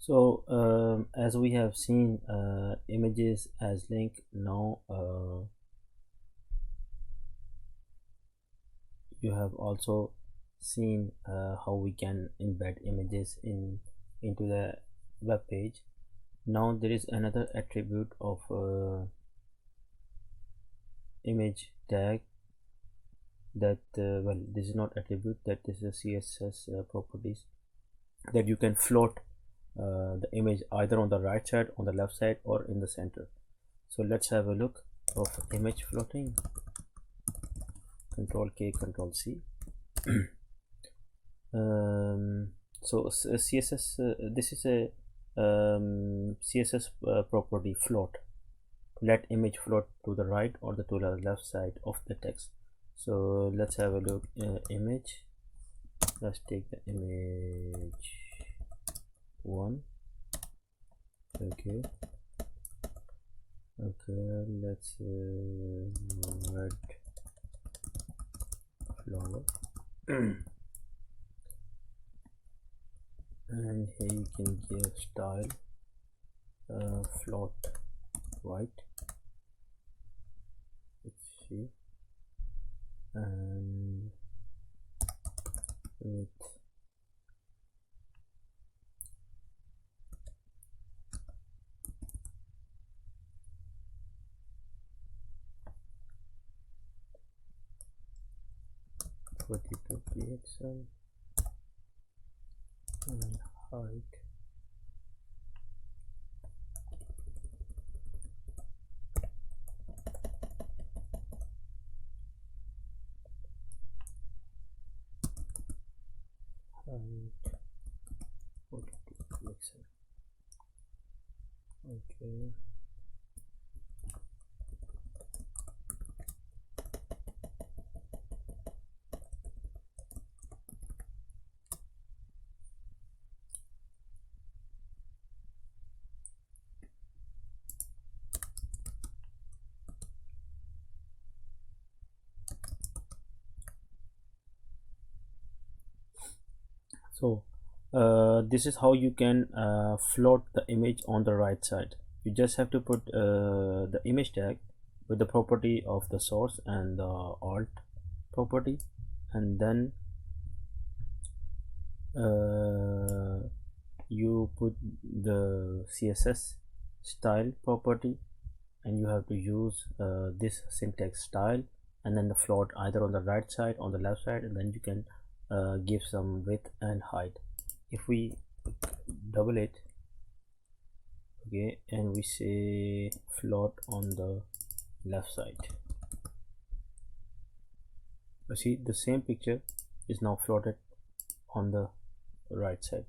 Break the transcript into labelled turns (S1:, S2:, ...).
S1: So as we have seen images as link, now you have also seen how we can embed images into the web page. Now there is another attribute of image tag that well, this is not attribute, that is a CSS properties, that you can float the image either on the right side, on the left side, or in the center. So let's have a look of image floating. Control K, Control C. So CSS, this is a CSS property float, to let image float to the right or to the left side of the text. So let's have a look. Image, let's take the image 1. Okay, let's red flower. And here you can give style float white, let's see, and with (42 pixel) and height height 42 pixel. Okay, so this is how you can float the image on the right side. You just have to put the image tag with the property of the source and the alt property, and then you put the CSS style property, and you have to use this syntax style, and then the float either on the right side, on the left side, and then you can give some width and height. If we double it, okay, and we say float on the left side, you see the same picture is now floated on the right side.